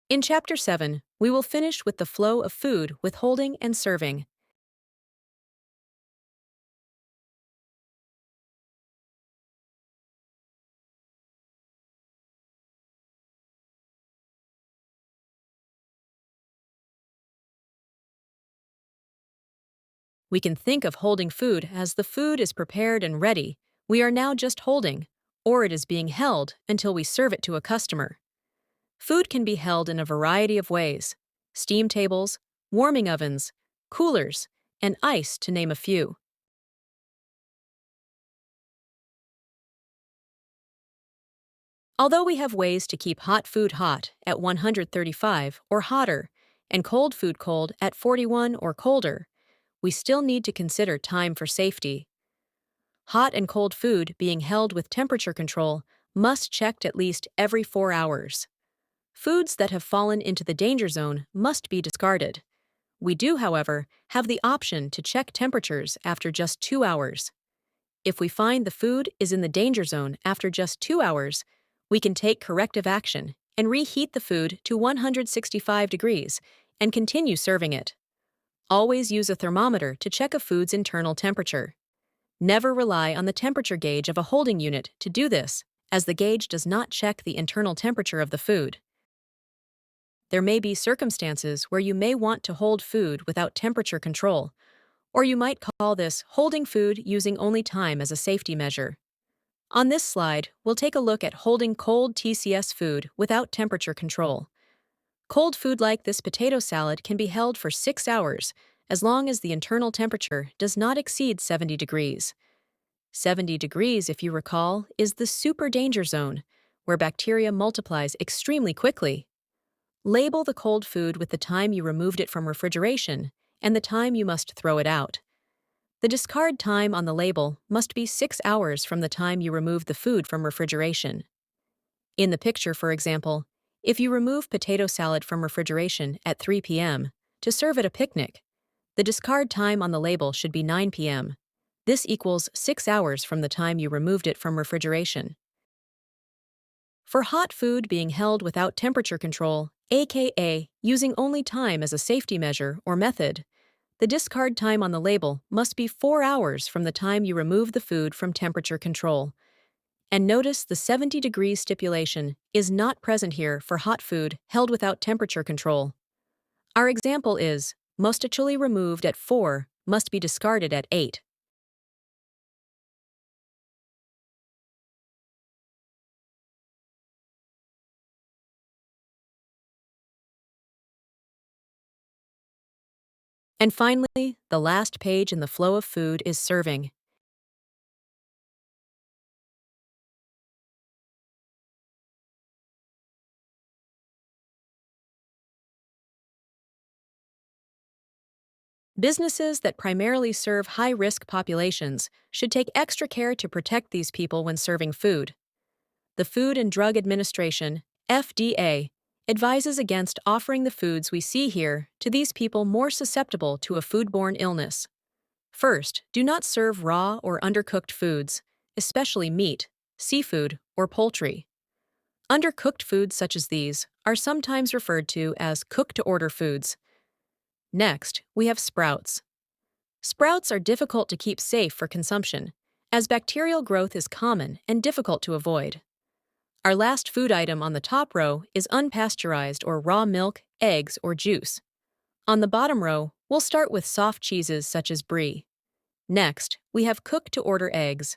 In Chapter 7, we will finish with the flow of food with holding and serving. We can think of holding food as the food is prepared and ready. We are now just holding, or it is being held until we serve it to a customer. Food can be held in a variety of ways: steam tables, warming ovens, coolers, and ice, to name a few. Although we have ways to keep hot food hot at 135 or hotter, and cold food cold at 41 or colder, we still need to consider time for safety. Hot and cold food being held with temperature control must checked at least every 4 hours. Foods that have fallen into the danger zone must be discarded. We do, however, have the option to check temperatures after just 2 hours. If we find the food is in the danger zone after just 2 hours, we can take corrective action and reheat the food to 165 degrees and continue serving it. Always use a thermometer to check a food's internal temperature. Never rely on the temperature gauge of a holding unit to do this, as the gauge does not check the internal temperature of the food. There may be circumstances where you may want to hold food without temperature control, or you might call this holding food using only time as a safety measure. On this slide, we'll take a look at holding cold TCS food without temperature control. Cold food like this potato salad can be held for 6 hours, as long as the internal temperature does not exceed 70 degrees. 70 degrees, if you recall, is the super danger zone, where bacteria multiplies extremely quickly. Label the cold food with the time you removed it from refrigeration and the time you must throw it out. The discard time on the label must be 6 hours from the time you remove the food from refrigeration. In the picture, for example, if you remove potato salad from refrigeration at 3 p.m. to serve at a picnic, the discard time on the label should be 9 p.m. This equals 6 hours from the time you removed it from refrigeration. For hot food being held without temperature control, aka using only time as a safety measure or method, the discard time on the label must be 4 hours from the time you remove the food from temperature control. And notice the 70 degrees stipulation is not present here for hot food held without temperature control. Our example is, must actually removed at 4, must be discarded at 8. And finally, the last page in the flow of food is serving. Businesses that primarily serve high-risk populations should take extra care to protect these people when serving food. The Food and Drug Administration, FDA, advises against offering the foods we see here to these people more susceptible to a foodborne illness. First, do not serve raw or undercooked foods, especially meat, seafood, or poultry. Undercooked foods such as these are sometimes referred to as cook-to-order foods. Next, we have sprouts. Sprouts are difficult to keep safe for consumption, as bacterial growth is common and difficult to avoid. Our last food item on the top row is unpasteurized or raw milk, eggs, or juice. On the bottom row, we'll start with soft cheeses such as brie. Next, we have cooked-to-order eggs.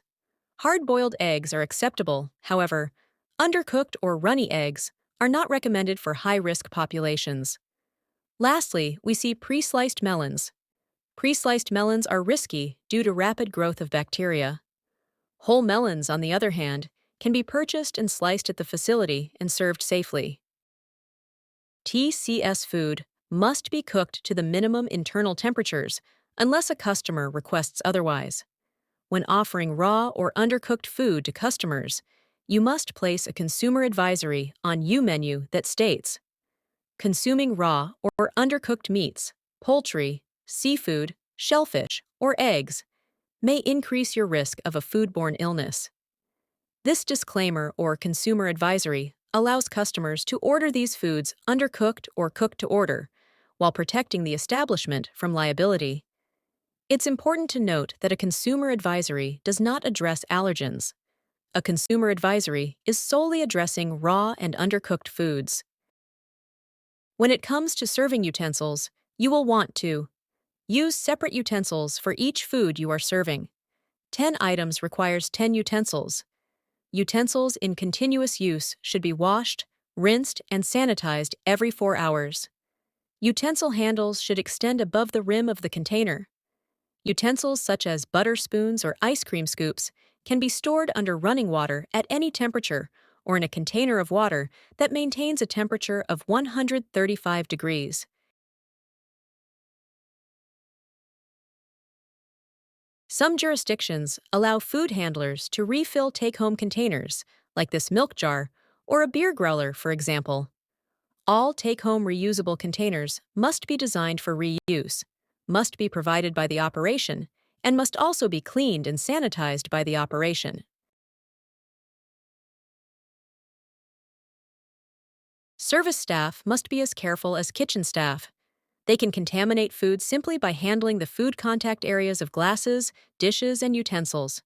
Hard-boiled eggs are acceptable, however, undercooked or runny eggs are not recommended for high-risk populations. Lastly, we see pre-sliced melons. Pre-sliced melons are risky due to rapid growth of bacteria. Whole melons, on the other hand, can be purchased and sliced at the facility and served safely. TCS food must be cooked to the minimum internal temperatures unless a customer requests otherwise. When offering raw or undercooked food to customers, you must place a consumer advisory on U-menu that states, consuming raw or undercooked meats, poultry, seafood, shellfish, or eggs may increase your risk of a foodborne illness. This disclaimer or consumer advisory allows customers to order these foods undercooked or cooked to order, while protecting the establishment from liability. It's important to note that a consumer advisory does not address allergens. A consumer advisory is solely addressing raw and undercooked foods. When it comes to serving utensils, you will want to use separate utensils for each food you are serving. 10 items requires 10 utensils. Utensils in continuous use should be washed, rinsed, and sanitized every 4 hours. Utensil handles should extend above the rim of the container. Utensils such as butter spoons or ice cream scoops can be stored under running water at any temperature or in a container of water that maintains a temperature of 135 degrees. Some jurisdictions allow food handlers to refill take-home containers, like this milk jar or a beer growler, for example. All take-home reusable containers must be designed for reuse, must be provided by the operation, and must also be cleaned and sanitized by the operation. Service staff must be as careful as kitchen staff. They can contaminate food simply by handling the food contact areas of glasses, dishes, and utensils.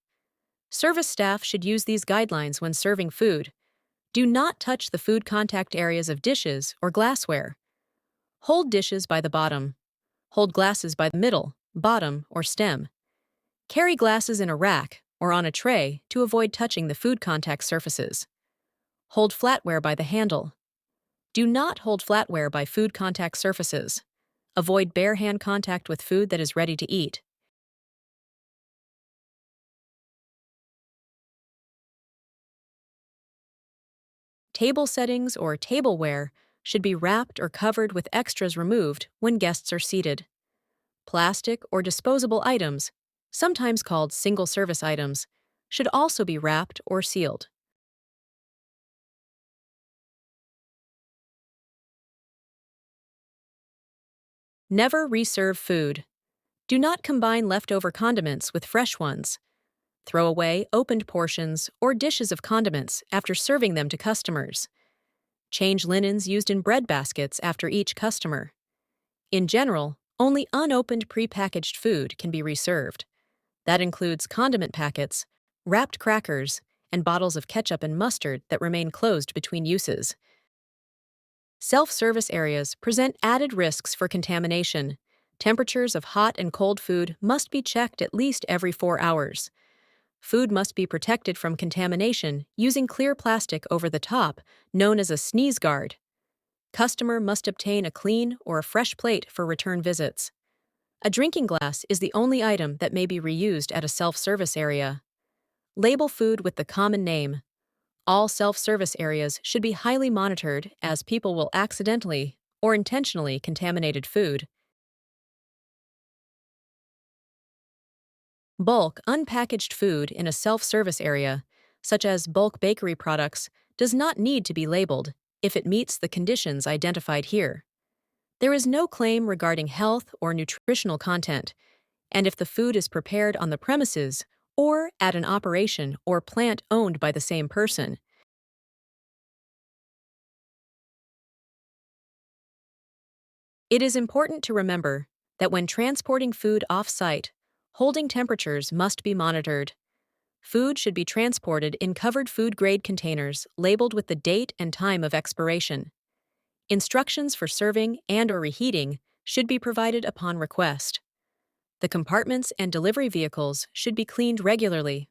Service staff should use these guidelines when serving food. Do not touch the food contact areas of dishes or glassware. Hold dishes by the bottom. Hold glasses by the middle, bottom, or stem. Carry glasses in a rack or on a tray to avoid touching the food contact surfaces. Hold flatware by the handle. Do not hold flatware by food contact surfaces. Avoid bare hand contact with food that is ready to eat. Table settings or tableware should be wrapped or covered with extras removed when guests are seated. Plastic or disposable items, sometimes called single-service items, should also be wrapped or sealed. Never reserve food. Do not combine leftover condiments with fresh ones. Throw away opened portions or dishes of condiments after serving them to customers. Change linens used in bread baskets after each customer. In general, only unopened prepackaged food can be reserved. That includes condiment packets, wrapped crackers, and bottles of ketchup and mustard that remain closed between uses. Self-service areas present added risks for contamination. Temperatures of hot and cold food must be checked at least every 4 hours. Food must be protected from contamination using clear plastic over the top, known as a sneeze guard. Customer must obtain a clean or a fresh plate for return visits. A drinking glass is the only item that may be reused at a self-service area. Label food with the common name. All self-service areas should be highly monitored as people will accidentally or intentionally contaminated food. Bulk unpackaged food in a self-service area, such as bulk bakery products, does not need to be labeled if it meets the conditions identified here. There is no claim regarding health or nutritional content, and if the food is prepared on the premises or at an operation or plant owned by the same person. It is important to remember that when transporting food off-site, holding temperatures must be monitored. Food should be transported in covered food-grade containers labeled with the date and time of expiration. Instructions for serving and/or reheating should be provided upon request. The compartments and delivery vehicles should be cleaned regularly.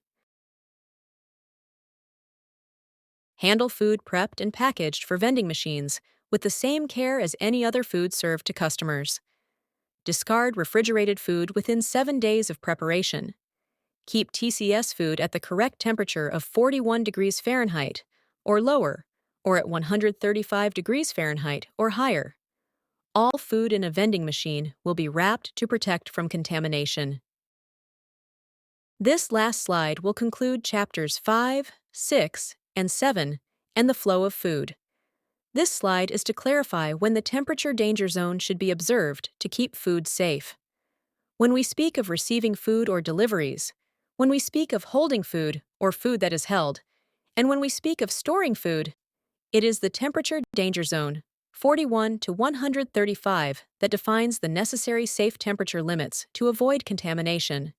Handle food prepped and packaged for vending machines with the same care as any other food served to customers. Discard refrigerated food within 7 days of preparation. Keep TCS food at the correct temperature of 41 degrees Fahrenheit or lower, or at 135 degrees Fahrenheit or higher. All food in a vending machine will be wrapped to protect from contamination. This last slide will conclude chapters 5, 6, and 7 and the flow of food. This slide is to clarify when the temperature danger zone should be observed to keep food safe. When we speak of receiving food or deliveries, when we speak of holding food or food that is held, and when we speak of storing food, It is the temperature danger zone, 41 to 135, that defines the necessary safe temperature limits to avoid contamination.